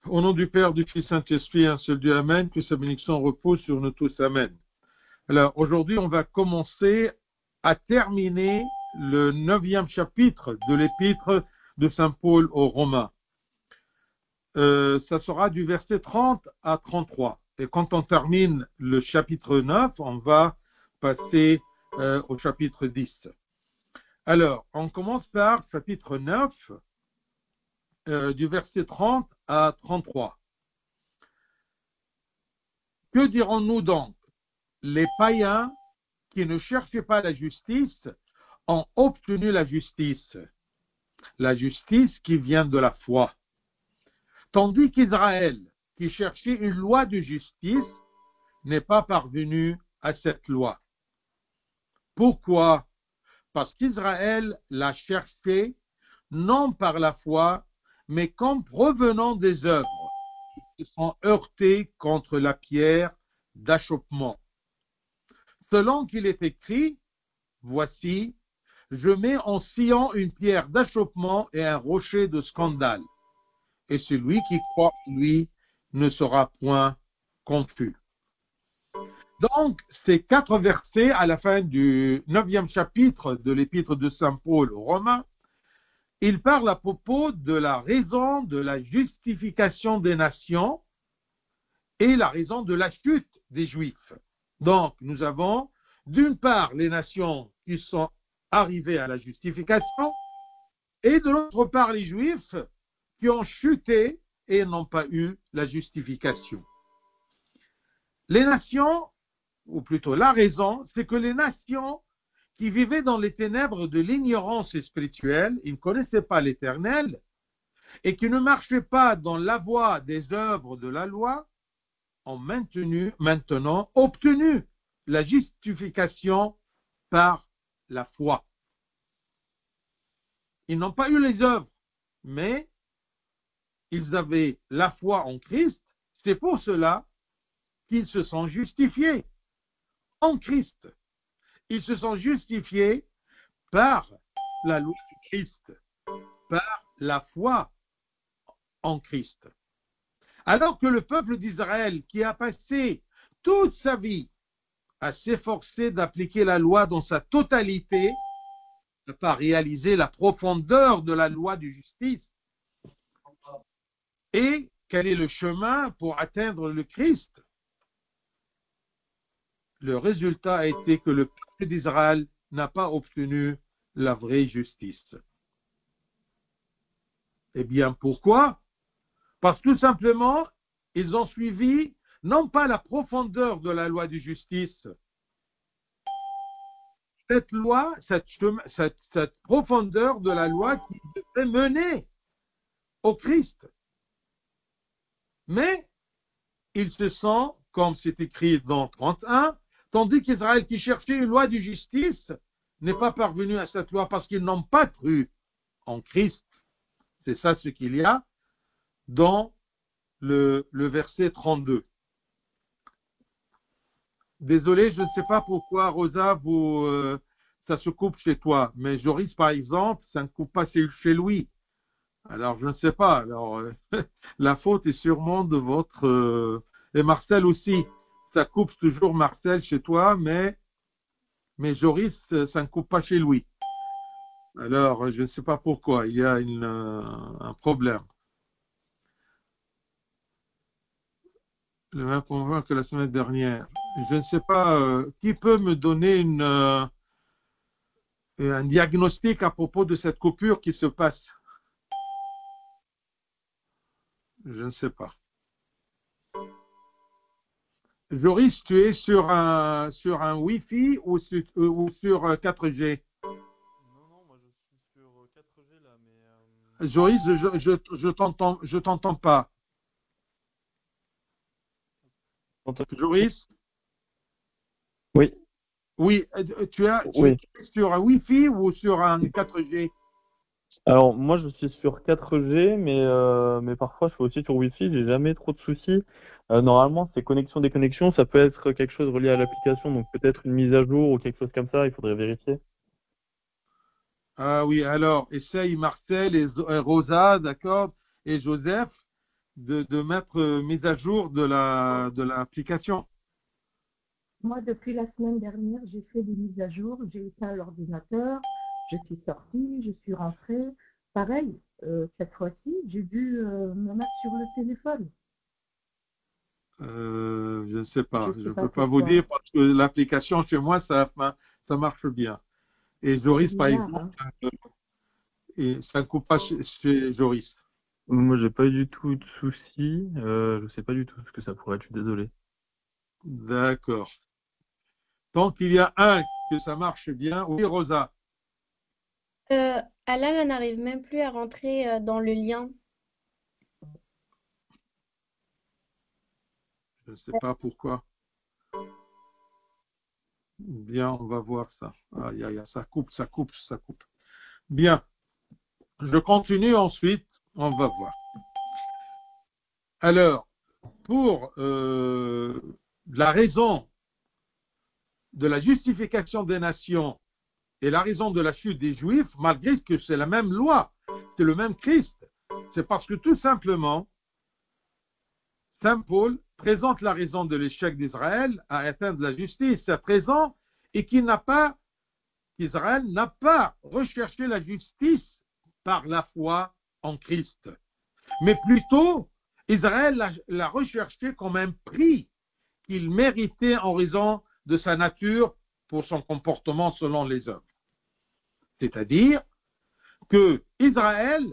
Au nom du Père, du Fils, Saint-Esprit, un seul Dieu, Amen, que sa bénédiction repose sur nous tous, Amen. Alors, aujourd'hui, on va commencer à terminer le 9e chapitre de l'épître de Saint Paul aux Romains. Ça sera du verset 30 à 33. Et quand on termine le chapitre 9, on va passer au chapitre 10. Alors, on commence par chapitre 9, du verset 30 à 33. Que dirons-nous donc? Les païens qui ne cherchaient pas la justice ont obtenu la justice qui vient de la foi. Tandis qu'Israël, qui cherchait une loi de justice, n'est pas parvenu à cette loi. Pourquoi? Parce qu'Israël l'a cherché non par la foi, mais comme provenant des œuvres, qui sont heurtés contre la pierre d'achoppement. Selon qu'il est écrit, voici, je mets en Sion une pierre d'achoppement et un rocher de scandale. Et celui qui croit en lui ne sera point confus. Donc, ces 4 versets à la fin du 9e chapitre de l'épître de Saint Paul aux Romains, il parle à propos de la raison de la justification des nations et la raison de la chute des Juifs. Donc, nous avons d'une part les nations qui sont arrivées à la justification et de l'autre part les Juifs qui ont chuté et n'ont pas eu la justification. Les nations, ou plutôt la raison, c'est que les nations qui vivaient dans les ténèbres de l'ignorance spirituelle, ils ne connaissaient pas l'Éternel et qui ne marchaient pas dans la voie des œuvres de la loi, ont maintenant obtenu la justification par la foi. Ils n'ont pas eu les œuvres, mais ils avaient la foi en Christ. C'est pour cela qu'ils se sont justifiés en Christ. Ils se sont justifiés par la loi de Christ, par la foi en Christ. Alors que le peuple d'Israël, qui a passé toute sa vie à s'efforcer d'appliquer la loi dans sa totalité, n'a pas réalisé la profondeur de la loi de justice. Et quel est le chemin pour atteindre le Christ? Le résultat a été que le peuple d'Israël n'a pas obtenu la vraie justice. Eh bien, pourquoi? Parce que tout simplement, ils ont suivi non pas la profondeur de la loi de justice. Cette loi, cette profondeur de la loi qui devait mener au Christ. Mais ils se sont, comme c'est écrit dans 31, tandis qu'Israël qui cherchait une loi de justice n'est pas parvenu à cette loi parce qu'ils n'ont pas cru en Christ. C'est ça ce qu'il y a dans le verset 32. Désolé, je ne sais pas pourquoi, Rosa, ça se coupe chez toi. Mais Joris, par exemple, ça ne coupe pas chez lui. Alors, je ne sais pas. Alors, la faute est sûrement de votre... et Marcel aussi. Ça coupe toujours, Marcel, chez toi, mais Joris, ça ne coupe pas chez lui. Alors, je ne sais pas pourquoi. Il y a un problème. Le même problème que la semaine dernière. Je ne sais pas qui peut me donner un diagnostic à propos de cette coupure qui se passe. Je ne sais pas. Joris, tu es sur un Wi-Fi ou sur 4G? Non, moi je suis sur 4G là, mais... Joris, je t'entends pas. Joris? Oui. Oui, tu es sur un Wi-Fi ou sur un 4G? Alors moi je suis sur 4G, mais parfois je suis aussi sur Wi-Fi, j'ai jamais trop de soucis. Normalement c'est connexion déconnexion, ça peut être quelque chose relié à l'application, donc peut-être une mise à jour ou quelque chose comme ça, il faudrait vérifier. Ah oui, alors, essaye Marcel et Rosa, d'accord, et Joseph, de mettre mise à jour de l'application. Moi, depuis la semaine dernière, j'ai fait des mises à jour, j'ai éteint l'ordinateur, je suis sortie, je suis rentrée. Pareil, cette fois-ci, j'ai dû me mettre sur le téléphone. Je ne sais pas. Je Je sais ne pas peux pas vous pourquoi. dire parce que l'application chez moi, ça marche bien. Et C'est Joris, par bizarre, exemple, hein. et ça ne coupe pas chez Joris. Moi, j'ai pas eu du tout de soucis. Je sais pas du tout ce que ça pourrait être. Je suis désolé. D'accord. Donc, il y a un que ça marche bien. Oui, Rosa, Alan, elle n'arrive même plus à rentrer dans le lien. je ne sais pas pourquoi. Bien, on va voir ça. Aïe, aïe, aïe, ça coupe, ça coupe, ça coupe. Bien. Je continue ensuite. On va voir. Alors, pour la raison de la justification des nations et la raison de la chute des Juifs, malgré que c'est la même loi, c'est le même Christ, c'est parce que tout simplement, Saint Paul présente la raison de l'échec d'Israël à atteindre la justice. Cette raison est qu'Israël n'a pas recherché la justice par la foi en Christ, mais plutôt Israël l'a recherché comme un prix qu'il méritait en raison de sa nature pour son comportement selon les œuvres. C'est-à-dire que Israël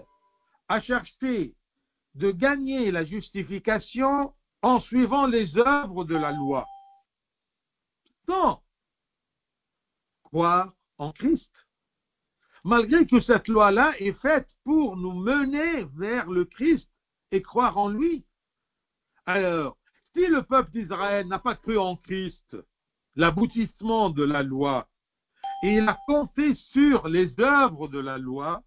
a cherché de gagner la justification en suivant les œuvres de la loi, sans croire en Christ. Malgré que cette loi-là est faite pour nous mener vers le Christ et croire en lui. Alors, si le peuple d'Israël n'a pas cru en Christ, l'aboutissement de la loi, et il a compté sur les œuvres de la loi,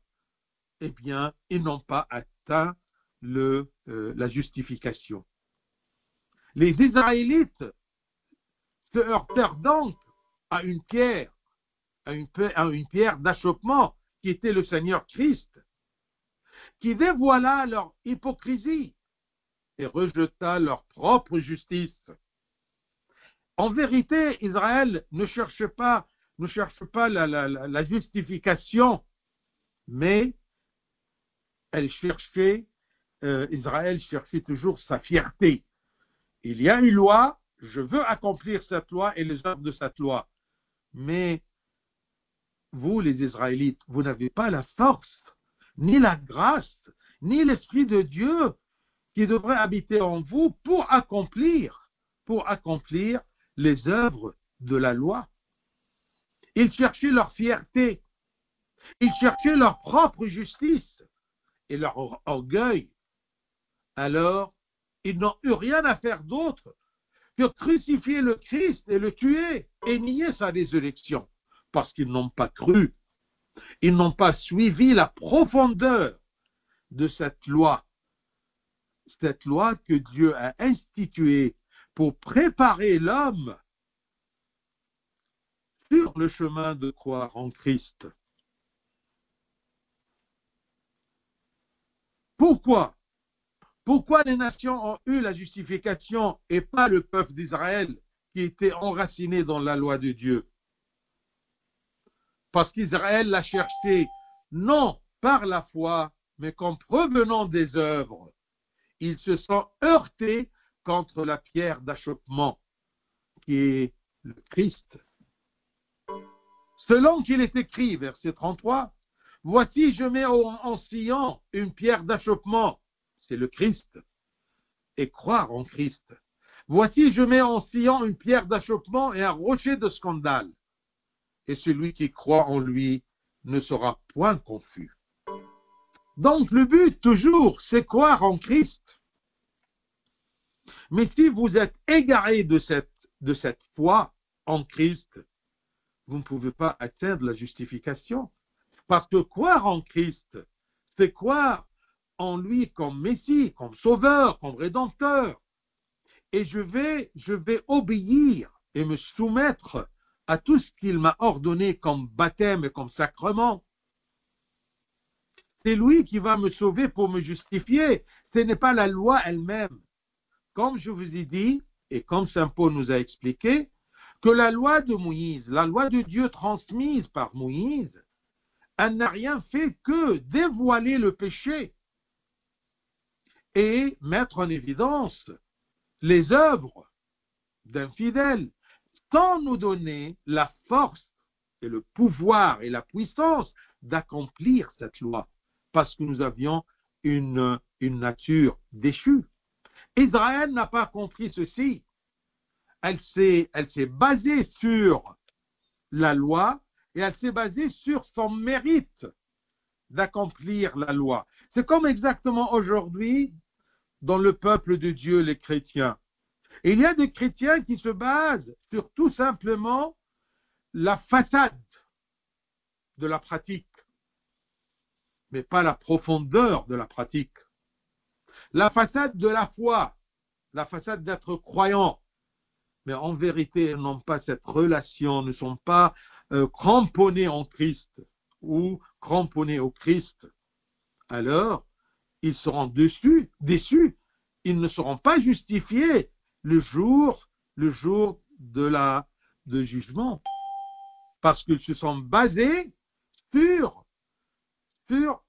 eh bien, ils n'ont pas atteint la justification. Les Israélites se heurtèrent donc à une pierre, à une pierre d'achoppement qui était le Seigneur Christ, qui dévoila leur hypocrisie et rejeta leur propre justice. En vérité, Israël ne cherche pas la justification, mais Israël cherchait toujours sa fierté. Il y a une loi, je veux accomplir cette loi et les œuvres de cette loi. Mais vous, les Israélites, vous n'avez pas la force, ni la grâce, ni l'Esprit de Dieu qui devrait habiter en vous pour accomplir les œuvres de la loi. Ils cherchaient leur fierté, ils cherchaient leur propre justice et leur orgueil. Alors, ils n'ont eu rien à faire d'autre que crucifier le Christ et le tuer et nier sa résurrection, parce qu'ils n'ont pas cru. Ils n'ont pas suivi la profondeur de cette loi que Dieu a instituée pour préparer l'homme sur le chemin de croire en Christ. Pourquoi les nations ont eu la justification et pas le peuple d'Israël qui était enraciné dans la loi de Dieu? Parce qu'Israël l'a cherché non par la foi, mais comme provenant des œuvres. Ils se sont heurtés contre la pierre d'achoppement qui est le Christ. Selon qu'il est écrit, verset 33, « Voici, je mets en Sion une pierre d'achoppement. » C'est le Christ. Et croire en Christ. « Voici, je mets en Sion une pierre d'achoppement et un rocher de scandale. Et celui qui croit en lui ne sera point confus. » Donc, le but, toujours, c'est croire en Christ. Mais si vous êtes égaré de cette foi en Christ, vous ne pouvez pas atteindre la justification. Parce que croire en Christ, c'est croire en lui comme Messie, comme Sauveur, comme Rédempteur. Et je vais obéir et me soumettre à tout ce qu'il m'a ordonné comme baptême et comme sacrement. c'est lui qui va me sauver pour me justifier. Ce n'est pas la loi elle-même. Comme je vous ai dit, et comme Saint Paul nous a expliqué, que la loi de Moïse, la loi de Dieu transmise par Moïse, elle n'a rien fait que dévoiler le péché et mettre en évidence les œuvres d'infidèles, sans nous donner la force et le pouvoir et la puissance d'accomplir cette loi, parce que nous avions une nature déchue. Israël n'a pas compris ceci. Elle s'est basée sur la loi et elle s'est basée sur son mérite d'accomplir la loi. C'est comme exactement aujourd'hui dans le peuple de Dieu, les chrétiens. Et il y a des chrétiens qui se basent sur tout simplement la façade de la pratique, mais pas la profondeur de la pratique. La façade de la foi, la façade d'être croyant, mais en vérité, ils n'ont pas cette relation, ne sont pas cramponnés en Christ ou cramponnés au Christ. Alors, ils seront déçus, ils ne seront pas justifiés le jour de jugement, parce qu'ils se sont basés sur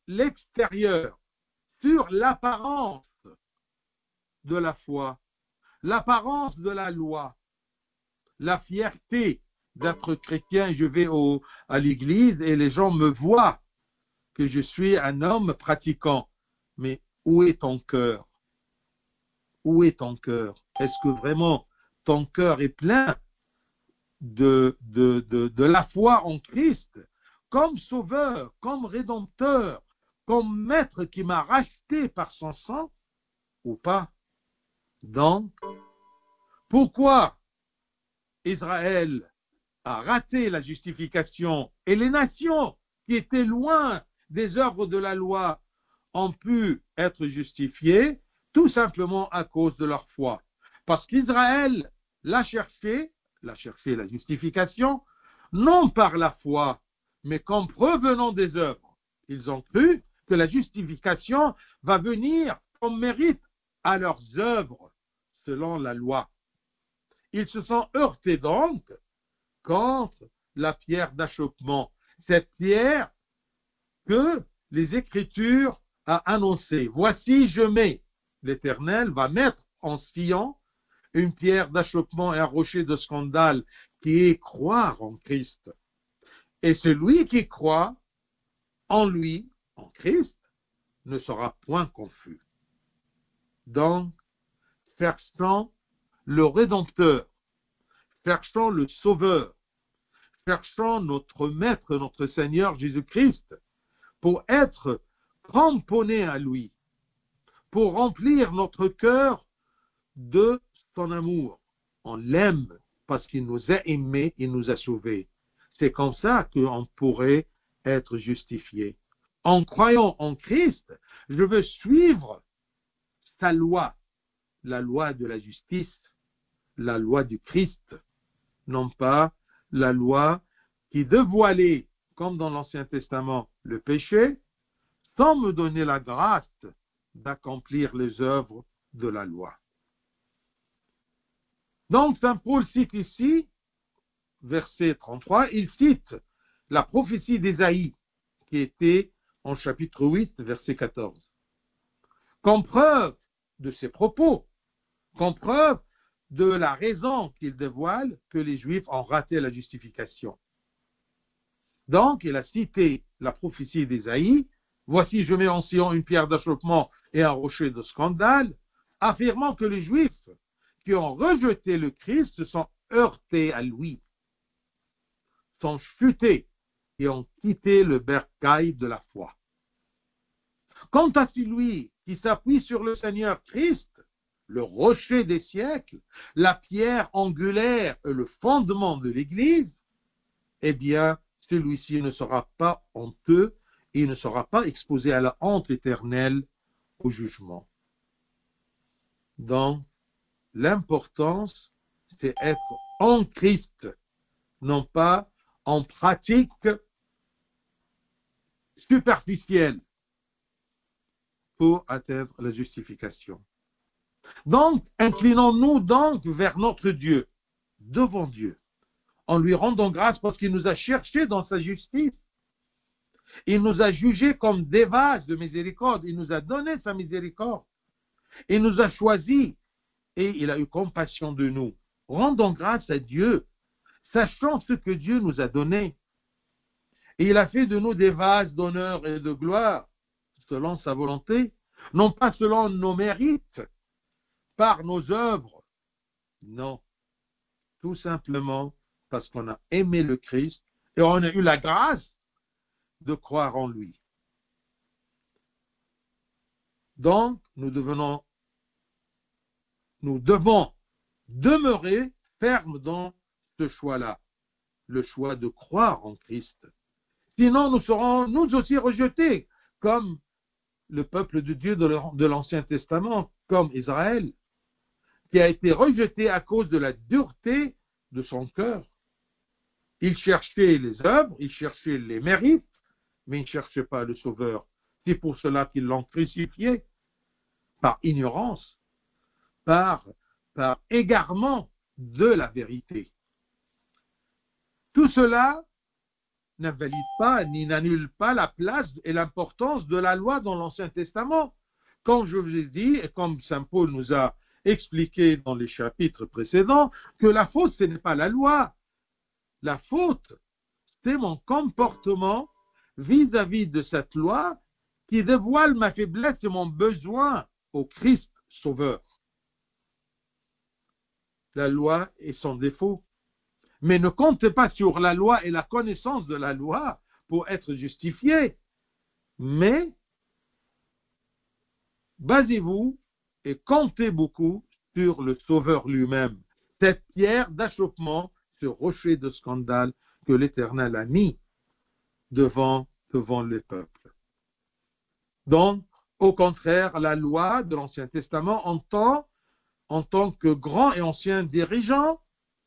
l'extérieur, sur l'apparence de la foi, l'apparence de la loi, la fierté d'être chrétien. Je vais à l'église et les gens me voient que je suis un homme pratiquant. Mais où est ton cœur? Où est ton cœur? Est-ce que vraiment ton cœur est plein de la foi en Christ comme sauveur, comme rédempteur, comme maître qui m'a racheté par son sang ou pas? Donc, pourquoi Israël a raté la justification et les nations qui étaient loin des œuvres de la loi ont pu être justifiées? Tout simplement à cause de leur foi. Parce qu'Israël l'a cherché la justification, non par la foi, mais comme provenant des œuvres. Ils ont cru que la justification va venir comme mérite à leurs œuvres, selon la loi. Ils se sont heurtés donc contre la pierre d'achoppement, cette pierre que les Écritures a annoncée. Voici, je mets, l'Éternel va mettre en Sion une pierre d'achoppement et un rocher de scandale qui est croire en Christ. Et celui qui croit en lui, en Christ, ne sera point confus. Donc, cherchons le Rédempteur, cherchons le Sauveur, cherchons notre Maître, notre Seigneur Jésus-Christ, pour être cramponnés à lui, pour remplir notre cœur de son amour. On l'aime parce qu'il nous a aimés, il nous a sauvés. C'est comme ça qu'on pourrait être justifié. En croyant en Christ, je veux suivre sa loi, la loi de la justice, la loi du Christ, non pas la loi qui dévoilait, comme dans l'Ancien Testament, le péché, sans me donner la grâce d'accomplir les œuvres de la loi. Donc, Saint Paul cite ici, verset 33, il cite la prophétie d'Ésaïe, qui était en chapitre 8, verset 14. Comme preuve de ses propos, comme preuve de la raison qu'il dévoile que les Juifs ont raté la justification. Donc, il a cité la prophétie d'Ésaïe, voici je mets en Sion une pierre d'achoppement et un rocher de scandale, affirmant que les Juifs qui ont rejeté le Christ se sont heurtés à lui, sont chutés et ont quitté le bercail de la foi. Quant à celui qui s'appuie sur le Seigneur Christ, le rocher des siècles, la pierre angulaire et le fondement de l'Église, eh bien, celui-ci ne sera pas honteux et ne sera pas exposé à la honte éternelle au jugement. Donc, l'importance, c'est être en Christ, non pas en pratique superficielle, pour atteindre la justification. Donc, inclinons-nous donc vers notre Dieu, devant Dieu, en lui rendant grâce parce qu'il nous a cherchés dans sa justice. Il nous a jugés comme des vases de miséricorde. Il nous a donné sa miséricorde. Il nous a choisis et il a eu compassion de nous. Rendons grâce à Dieu, sachant ce que Dieu nous a donné. Et il a fait de nous des vases d'honneur et de gloire, selon sa volonté, non pas selon nos mérites, par nos œuvres. Non, tout simplement parce qu'on a aimé le Christ et on a eu la grâce de croire en lui. Donc, nous devons demeurer fermes dans ce choix-là, le choix de croire en Christ. Sinon, nous serons nous aussi rejetés, comme le peuple de Dieu de l'Ancien Testament, comme Israël, qui a été rejeté à cause de la dureté de son cœur. Il cherchait les œuvres, il cherchait les mérites, mais il ne cherchait pas le Sauveur. C'est pour cela qu'ils l'ont crucifié, par ignorance, par égarement de la vérité. Tout cela n'invalide pas ni n'annule pas la place et l'importance de la loi dans l'Ancien Testament. Comme je vous ai dit, et comme saint Paul nous a expliqué dans les chapitres précédents, que la faute, ce n'est pas la loi. La faute, c'est mon comportement vis-à-vis de cette loi qui dévoile ma faiblesse et mon besoin au Christ Sauveur. La loi est son défaut. Mais ne comptez pas sur la loi et la connaissance de la loi pour être justifié. Mais basez-vous et comptez beaucoup sur le Sauveur lui-même. Cette pierre d'achoppement, ce rocher de scandale que l'Éternel a mis devant les peuples. Donc, au contraire, la loi de l'Ancien Testament en tant que grand et ancien dirigeant,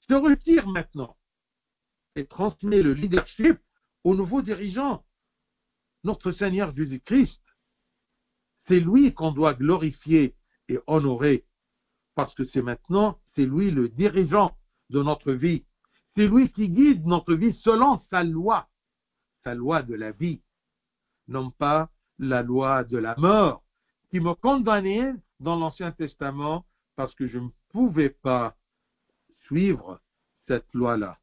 se retire maintenant et transmet le leadership au nouveau dirigeant, notre Seigneur Jésus-Christ. C'est lui qu'on doit glorifier et honorer, parce que c'est lui le dirigeant de notre vie. C'est lui qui guide notre vie selon sa loi de la vie, non pas la loi de la mort, qui me condamnait dans l'Ancien Testament parce que je ne pouvais pas suivre cette loi-là.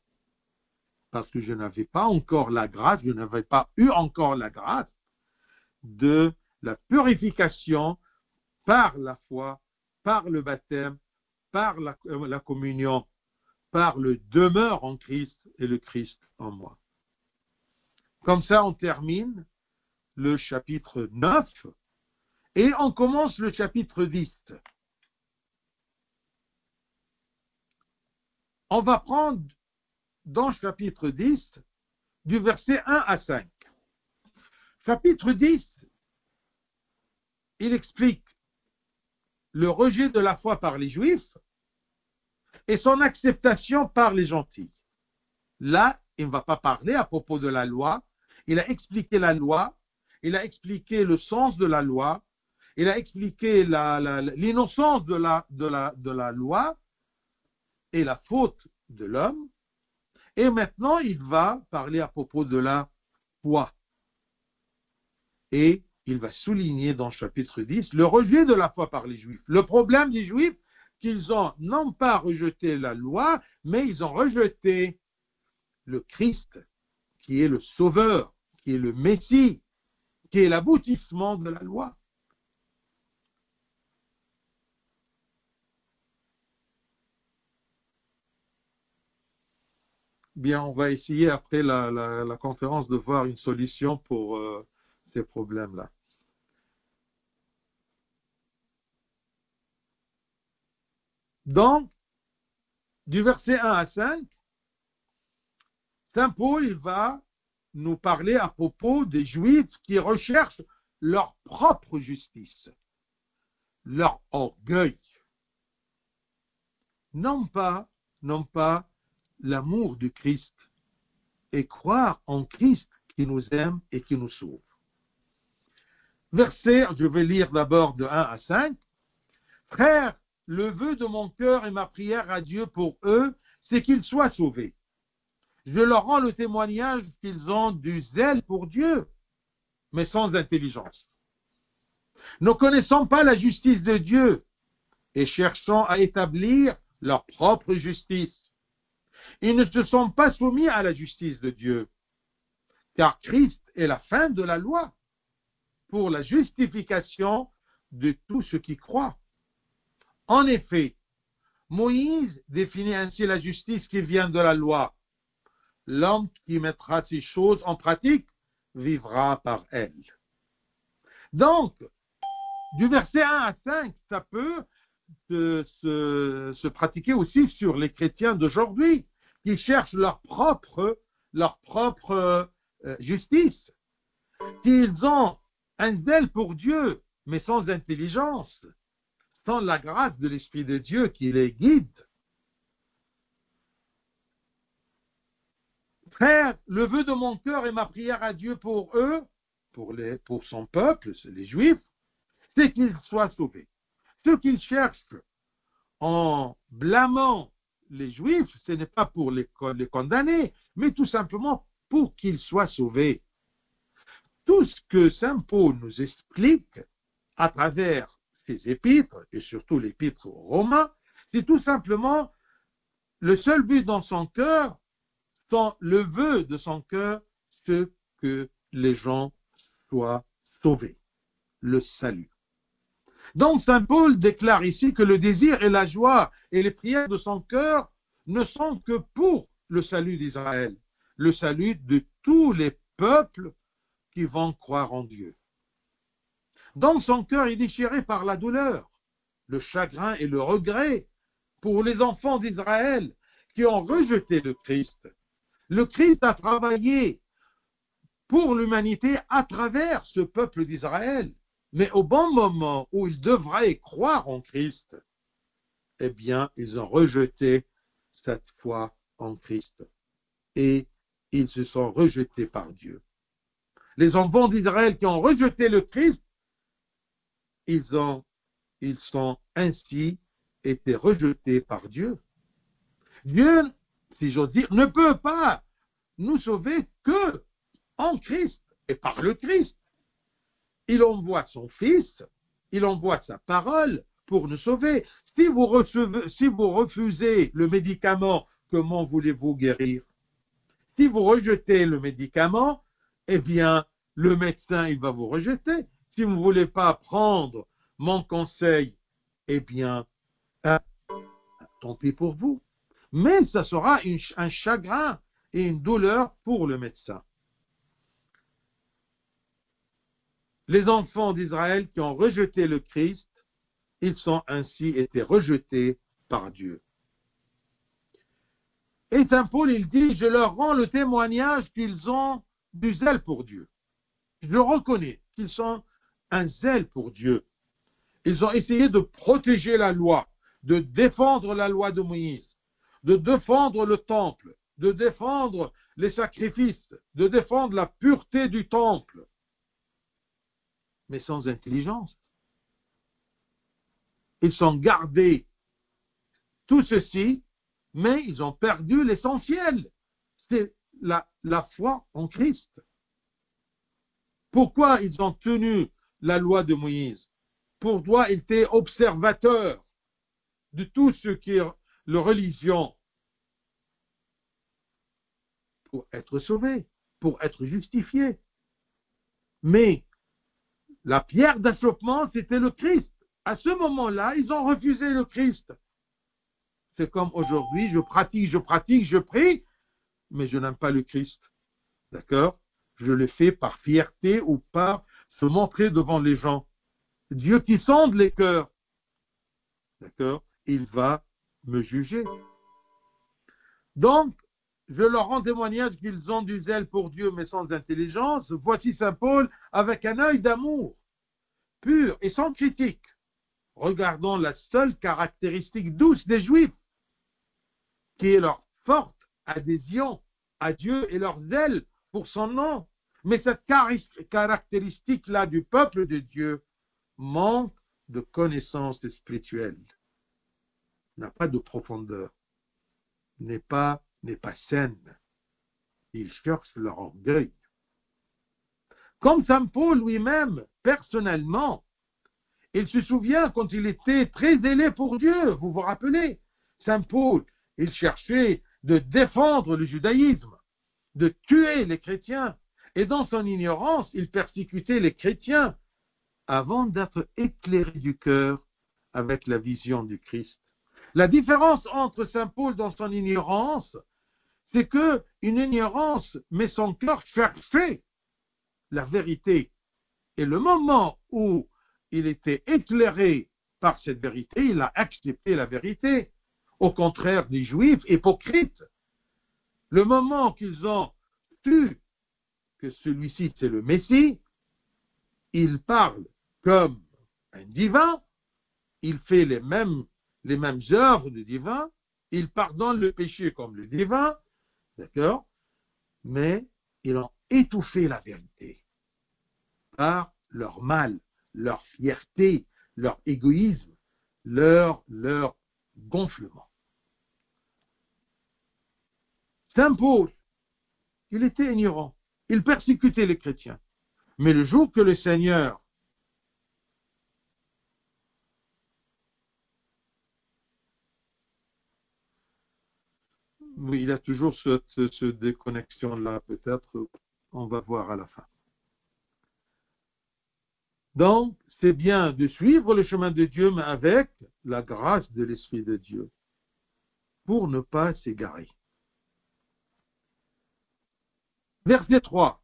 Parce que je n'avais pas encore la grâce, je n'avais pas eu encore la grâce de la purification par la foi, par le baptême, par la communion, par le demeure en Christ et le Christ en moi. Comme ça, on termine le chapitre 9 et on commence le chapitre 10. On va prendre dans le chapitre 10 du verset 1 à 5. Chapitre 10, il explique le rejet de la foi par les Juifs et son acceptation par les gentils. Là, il ne va pas parler à propos de la loi. Il a expliqué la loi, il a expliqué le sens de la loi, il a expliqué l'innocence de la loi et la faute de l'homme. Et maintenant, il va parler à propos de la foi. Et il va souligner dans le chapitre 10 le rejet de la foi par les Juifs. Le problème des Juifs, qu'ils ont non pas rejeté la loi, mais ils ont rejeté le Christ, qui est le Sauveur, qui est le Messie, qui est l'aboutissement de la loi. Bien, on va essayer après la conférence de voir une solution pour ces problèmes-là. Donc, du verset 1 à 5, saint Paul il va nous parler à propos des Juifs qui recherchent leur propre justice, leur orgueil. Non pas l'amour du Christ et croire en Christ qui nous aime et qui nous sauve. Verset, je vais lire d'abord de 1 à 5. Frères, le vœu de mon cœur et ma prière à Dieu pour eux, c'est qu'ils soient sauvés. Je leur rends le témoignage qu'ils ont du zèle pour Dieu, mais sans intelligence. Ne connaissant pas la justice de Dieu et cherchant à établir leur propre justice, ils ne se sont pas soumis à la justice de Dieu, car Christ est la fin de la loi pour la justification de tous ceux qui croient. En effet, Moïse définit ainsi la justice qui vient de la loi. L'homme qui mettra ces choses en pratique vivra par elles. Donc, du verset 1 à 5, ça peut se pratiquer aussi sur les chrétiens d'aujourd'hui qui cherchent leur propre justice, qu'ils ont un zèle pour Dieu, mais sans intelligence, sans la grâce de l'Esprit de Dieu qui les guide. Frère, le vœu de mon cœur et ma prière à Dieu pour eux, pour son peuple, les Juifs, c'est qu'ils soient sauvés. Ce qu'ils cherchent en blâmant les Juifs, ce n'est pas pour les condamner, mais tout simplement pour qu'ils soient sauvés. Tout ce que saint Paul nous explique à travers ses épîtres, et surtout l'épître aux Romains, c'est tout simplement le seul but dans son cœur, le vœu de son cœur, c'est que les gens soient sauvés, le salut. Donc, saint Paul déclare ici que le désir et la joie et les prières de son cœur ne sont que pour le salut d'Israël, le salut de tous les peuples qui vont croire en Dieu. Donc, son cœur est déchiré par la douleur, le chagrin et le regret pour les enfants d'Israël qui ont rejeté le Christ. Le Christ a travaillé pour l'humanité à travers ce peuple d'Israël. Mais au bon moment où ils devraient croire en Christ, eh bien, ils ont rejeté cette foi en Christ. Et ils se sont rejetés par Dieu. Les enfants d'Israël qui ont rejeté le Christ, ils sont ainsi été rejetés par Dieu. Dieu, si j'ose dire, ne peut pas nous sauver que en Christ et par le Christ. Il envoie son Fils, il envoie sa parole pour nous sauver. Si vous refusez le médicament, comment voulez-vous guérir? Si vous rejetez le médicament, eh bien, le médecin, il va vous rejeter. Si vous ne voulez pas prendre mon conseil, eh bien, tant pis pour vous. Mais ça sera un chagrin et une douleur pour le médecin. Les enfants d'Israël qui ont rejeté le Christ, ils sont ainsi été rejetés par Dieu. Et saint Paul, il dit, je leur rends le témoignage qu'ils ont du zèle pour Dieu. Je reconnais qu'ils ont un zèle pour Dieu. Ils ont essayé de protéger la loi, de défendre la loi de Moïse, de défendre le temple, de défendre les sacrifices, de défendre la pureté du temple, mais sans intelligence. Ils ont gardé tout ceci, mais ils ont perdu l'essentiel. C'est la foi en Christ. Pourquoi ils ont tenu la loi de Moïse? Pourquoi ils étaient observateurs de tout ce qui est la religion? Pour être sauvés, pour être justifiés. Mais la pierre d'achoppement, c'était le Christ. À ce moment-là, ils ont refusé le Christ. C'est comme aujourd'hui, je pratique, je prie, mais je n'aime pas le Christ. D'accord? Je le fais par fierté ou par se montrer devant les gens. Dieu qui sonde les cœurs, d'accord? Il va me juger. Donc, je leur rends témoignage qu'ils ont du zèle pour Dieu, mais sans intelligence. Voici saint Paul avec un œil d'amour, pur et sans critique. Regardons la seule caractéristique douce des Juifs, qui est leur forte adhésion à Dieu et leur zèle pour son nom. Mais cette caractéristique-là du peuple de Dieu manque de connaissance spirituelle, n'a pas de profondeur, n'est pas saine. Ils cherchent leur orgueil. Comme Saint Paul lui-même, personnellement, il se souvient quand il était très zélé pour Dieu, vous vous rappelez, Saint Paul, il cherchait de défendre le judaïsme, de tuer les chrétiens, et dans son ignorance, il persécutait les chrétiens avant d'être éclairé du cœur avec la vision du Christ. La différence entre Saint Paul dans son ignorance, c'est qu'une ignorance met son cœur chercher la vérité. Et le moment où il était éclairé par cette vérité, il a accepté la vérité, au contraire des Juifs hypocrites. Le moment qu'ils ont su que celui-ci c'est le Messie, il parle comme un divin, il fait les mêmes œuvres du divin, il pardonne le péché comme le divin, d'accord, mais ils ont étouffé la vérité par leur mal, leur fierté, leur égoïsme, leur gonflement. Saint Paul, il était ignorant, il persécutait les chrétiens, mais le jour que le Seigneur oui, il a toujours cette déconnexion-là, peut-être, on va voir à la fin. Donc, c'est bien de suivre le chemin de Dieu, mais avec la grâce de l'Esprit de Dieu, pour ne pas s'égarer. Verset 3.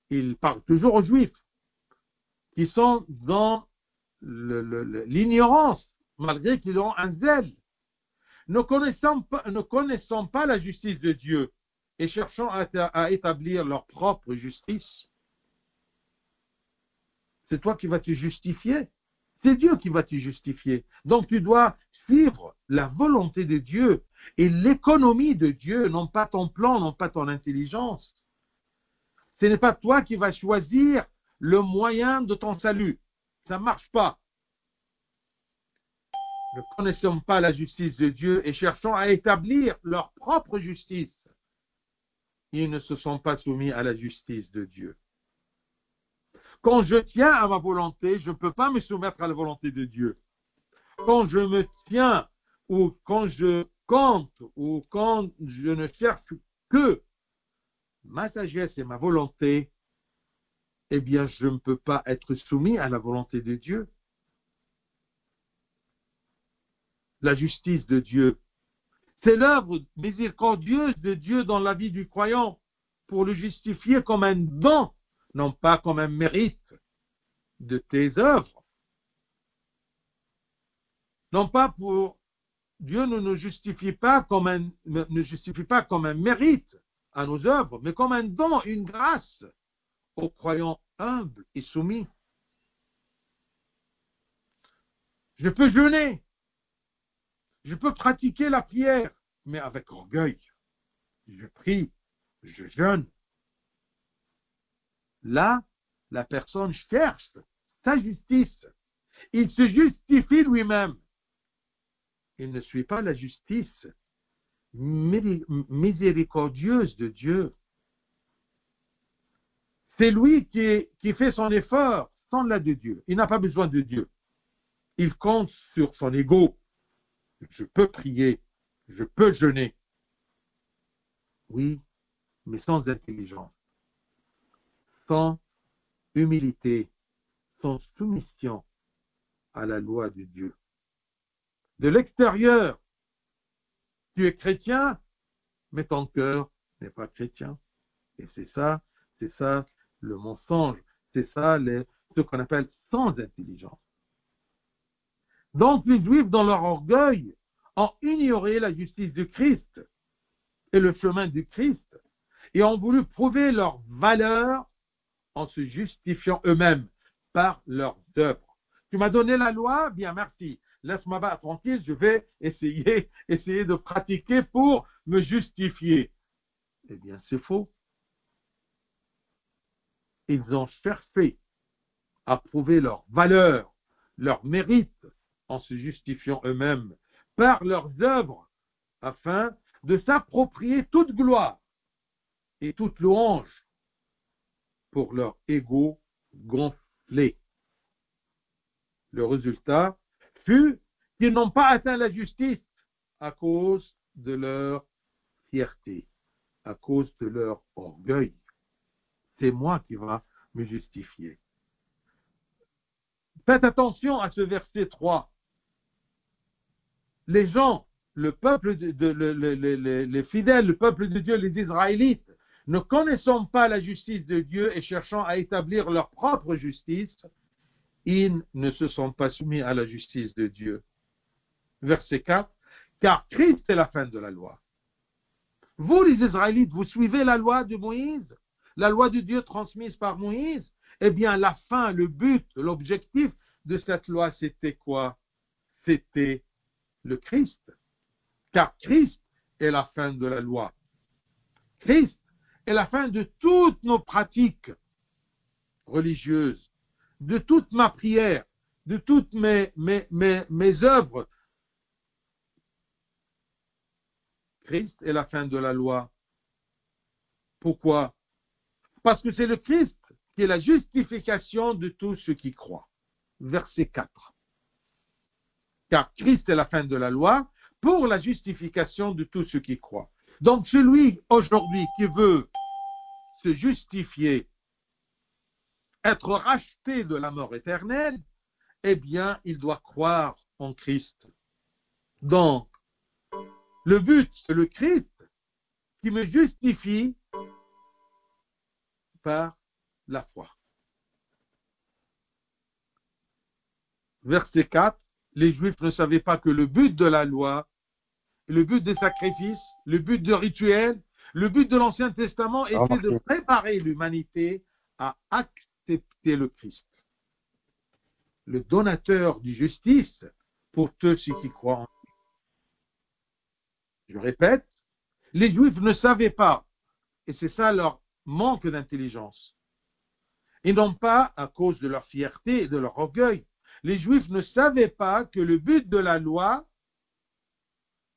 Il parle toujours aux Juifs, qui sont dans l'ignorance, malgré qu'ils ont un zèle. Ne connaissant pas la justice de Dieu et cherchant à établir leur propre justice, c'est toi qui vas te justifier. C'est Dieu qui va te justifier. Donc tu dois suivre la volonté de Dieu et l'économie de Dieu, non pas ton plan, non pas ton intelligence. Ce n'est pas toi qui vas choisir le moyen de ton salut. Ça ne marche pas. Ne connaissant pas la justice de Dieu et cherchant à établir leur propre justice, ils ne se sont pas soumis à la justice de Dieu. Quand je tiens à ma volonté, je ne peux pas me soumettre à la volonté de Dieu. Quand je me tiens, ou quand je compte, ou quand je ne cherche que ma sagesse et ma volonté, eh bien, je ne peux pas être soumis à la volonté de Dieu. La justice de Dieu, c'est l'œuvre miséricordieuse de Dieu dans la vie du croyant pour le justifier comme un don, non pas comme un mérite de tes œuvres. Non pas pour Dieu ne nous justifie pas comme un mérite à nos œuvres, mais comme un don, une grâce aux croyants humbles et soumis. Je peux jeûner, je peux pratiquer la prière, mais avec orgueil. Je prie, je jeûne. Là, la personne cherche sa justice. Il se justifie lui-même. Il ne suit pas la justice miséricordieuse de Dieu. C'est lui qui fait son effort sans l'aide de Dieu. Il n'a pas besoin de Dieu. Il compte sur son ego. Je peux prier, je peux jeûner. Oui, mais sans intelligence, sans humilité, sans soumission à la loi de Dieu. De l'extérieur, tu es chrétien, mais ton cœur n'est pas chrétien. Et c'est ça le mensonge. C'est ça ce qu'on appelle sans intelligence. Donc les Juifs, dans leur orgueil, ont ignoré la justice du Christ et le chemin du Christ et ont voulu prouver leur valeur en se justifiant eux-mêmes par leurs œuvres. Tu m'as donné la loi, bien merci. Laisse-moi tranquille, je vais essayer de pratiquer pour me justifier. Eh bien, c'est faux. Ils ont cherché à prouver leur valeur, leur mérite, en se justifiant eux-mêmes par leurs œuvres, afin de s'approprier toute gloire et toute louange pour leur ego gonflé. Le résultat fut qu'ils n'ont pas atteint la justice à cause de leur fierté, à cause de leur orgueil. C'est moi qui va me justifier. Faites attention à ce verset 3. Les gens, le peuple, les fidèles, le peuple de Dieu, les Israélites, ne connaissant pas la justice de Dieu et cherchant à établir leur propre justice, ils ne se sont pas soumis à la justice de Dieu. Verset 4. Car Christ est la fin de la loi. Vous, les Israélites, vous suivez la loi de Moïse, la loi de Dieu transmise par Moïse. Eh bien, la fin, le but, l'objectif de cette loi, c'était quoi? C'était le Christ. Car Christ est la fin de la loi. Christ est la fin de toutes nos pratiques religieuses, de toute ma prière, de toutes mes œuvres. Christ est la fin de la loi. Pourquoi? Parce que c'est le Christ qui est la justification de tous ceux qui croient. Verset 4. Car Christ est la fin de la loi pour la justification de tous ceux qui croient. Donc celui aujourd'hui qui veut se justifier, être racheté de la mort éternelle, eh bien, il doit croire en Christ. Donc, le but, c'est le Christ qui me justifie par la foi. Verset 4, les Juifs ne savaient pas que le but de la loi, le but des sacrifices, le but de rituel, le but de l'Ancien Testament était de préparer l'humanité à accepter le Christ, le donateur de justice pour tous ceux qui croient en lui. Je répète, les Juifs ne savaient pas, et c'est ça leur manque d'intelligence. Et non pas à cause de leur fierté et de leur orgueil. Les Juifs ne savaient pas que le but de la loi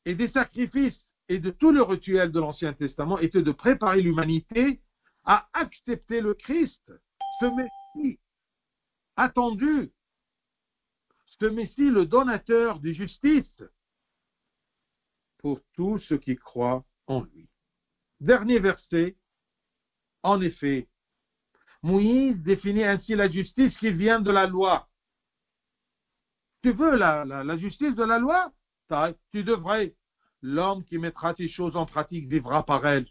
et des sacrifices et de tout le rituel de l'Ancien Testament était de préparer l'humanité à accepter le Christ, ce Messie attendu, ce Messie, le donateur de justice pour tous ceux qui croient en lui. Dernier verset. En effet, Moïse définit ainsi la justice qui vient de la loi. Tu veux la justice de la loi? Tu devrais. L'homme qui mettra ces choses en pratique vivra par elles.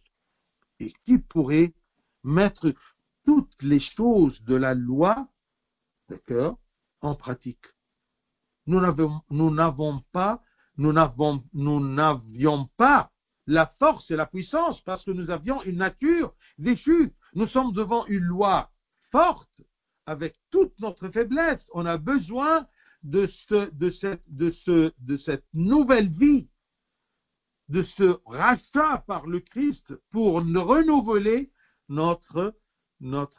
Et qui pourrait mettre toutes les choses de la loi, d'accord, en pratique? Nous n'avions pas la force et la puissance parce que nous avions une nature déchue. Nous sommes devant une loi forte avec toute notre faiblesse. On a besoin de cette nouvelle vie, de ce rachat par le Christ pour renouveler notre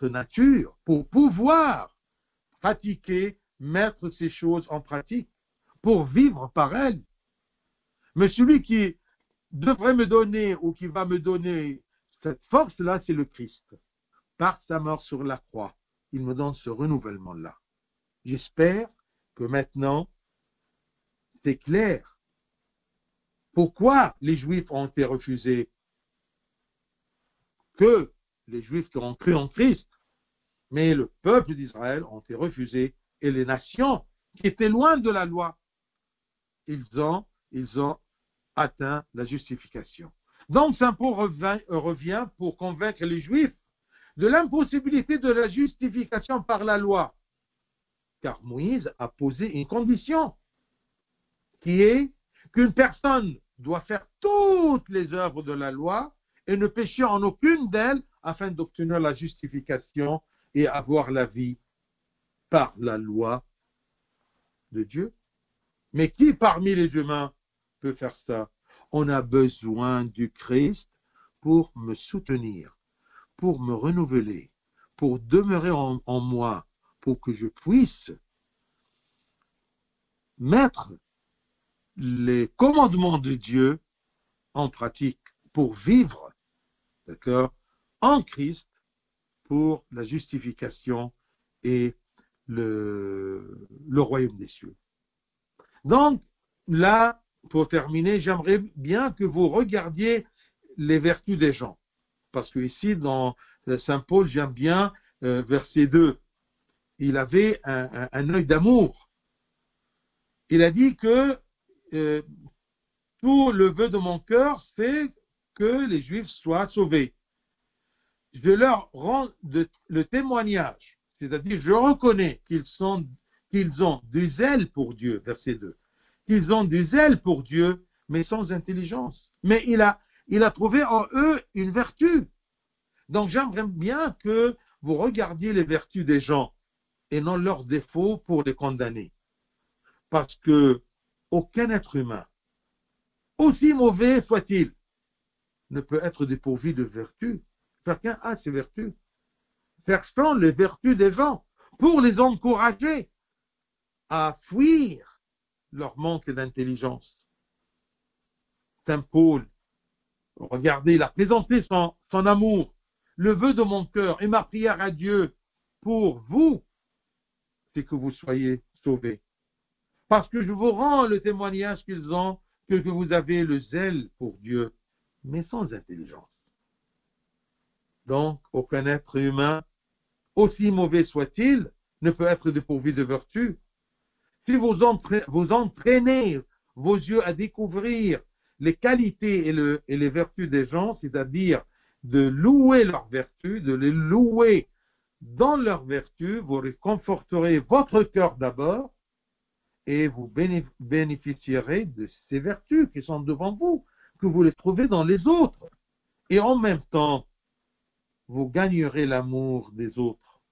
nature, pour pouvoir pratiquer, mettre ces choses en pratique, pour vivre par elles. Mais celui qui devrait me donner ou qui va me donner cette force-là, c'est le Christ. Par sa mort sur la croix, il me donne ce renouvellement-là. J'espère que maintenant, c'est clair. Pourquoi les Juifs ont été refusés? Que les Juifs qui ont cru en Christ, mais le peuple d'Israël ont été refusés et les nations qui étaient loin de la loi, ils ont atteint la justification. Donc Saint Paul revient pour convaincre les Juifs de l'impossibilité de la justification par la loi, car Moïse a posé une condition qui est qu'une personne doit faire toutes les œuvres de la loi et ne pécher en aucune d'elles afin d'obtenir la justification et avoir la vie par la loi de Dieu. Mais qui parmi les humains peut faire ça? On a besoin du Christ pour me soutenir, pour me renouveler, pour demeurer en moi, pour que je puisse mettre les commandements de Dieu en pratique, pour vivre, d'accord, en Christ, pour la justification et le royaume des cieux. Donc, là, pour terminer, j'aimerais bien que vous regardiez les vertus des gens. Parce que ici, dans Saint Paul, j'aime bien verset 2. Il avait un œil d'amour. Il a dit que tout le vœu de mon cœur, c'est que les Juifs soient sauvés. Je leur rends le témoignage, c'est-à-dire je reconnais qu'ils ont du zèle pour Dieu, verset 2. Qu'ils ont du zèle pour Dieu, mais sans intelligence. Mais il a trouvé en eux une vertu. Donc j'aimerais bien que vous regardiez les vertus des gens et non leurs défauts pour les condamner. Parce que aucun être humain, aussi mauvais soit-il, ne peut être dépourvu de vertu. Chacun a ses vertus. Cherchons les vertus des gens pour les encourager à fuir leur manque d'intelligence. Saint Paul, regardez, il a présenté son amour, le vœu de mon cœur et ma prière à Dieu pour vous, c'est que vous soyez sauvés. Parce que je vous rends le témoignage qu'ils ont, que vous avez le zèle pour Dieu, mais sans intelligence. Donc, aucun être humain, aussi mauvais soit-il, ne peut être dépourvu de vertu. Si vous entraînez vos yeux à découvrir les qualités et les vertus des gens, c'est-à-dire de louer leurs vertus, de les louer dans leurs vertus, vous réconforterez votre cœur d'abord et vous bénéficierez de ces vertus qui sont devant vous, que vous les trouvez dans les autres. Et en même temps, vous gagnerez l'amour des autres.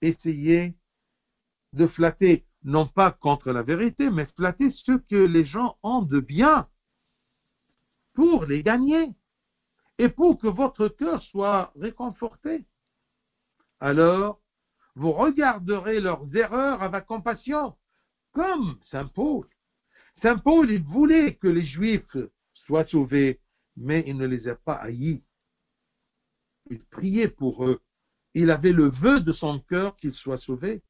Essayez de flatter, non pas contre la vérité, mais flatter ce que les gens ont de bien pour les gagner et pour que votre cœur soit réconforté. Alors, vous regarderez leurs erreurs avec compassion, comme Saint Paul. Saint Paul, il voulait que les Juifs soient sauvés, mais il ne les a pas haïs. Il priait pour eux. Il avait le vœu de son cœur qu'ils soient sauvés.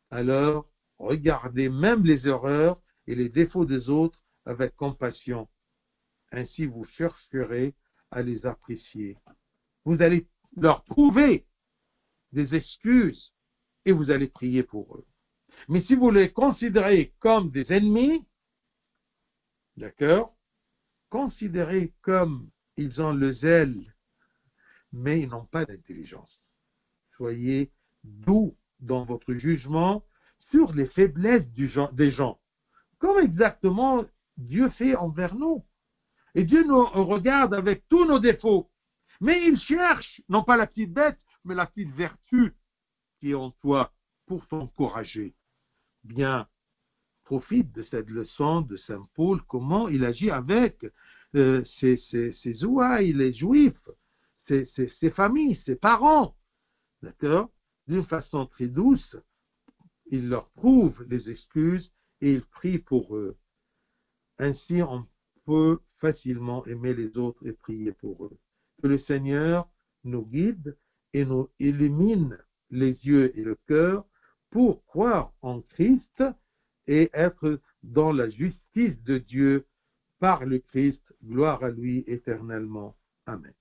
Alors, regardez même les erreurs et les défauts des autres avec compassion. Ainsi, vous chercherez à les apprécier. Vous allez leur trouver des excuses et vous allez prier pour eux. Mais si vous les considérez comme des ennemis, d'accord, considérez comme ils ont le zèle, mais ils n'ont pas d'intelligence. Soyez doux dans votre jugement sur les faiblesses des gens, comme exactement Dieu fait envers nous. Et Dieu nous regarde avec tous nos défauts, mais il cherche, non pas la petite bête, mais la petite vertu qui est en toi pour t'encourager. Bien, profite de cette leçon de Saint Paul, comment il agit avec ses ouailles, les Juifs, ses familles, ses parents, d'accord? D'une façon très douce, il leur trouve les excuses et il prie pour eux. Ainsi, on peut facilement aimer les autres et prier pour eux. Que le Seigneur nous guide et nous illumine les yeux et le cœur pour croire en Christ et être dans la justice de Dieu par le Christ. Gloire à lui éternellement. Amen.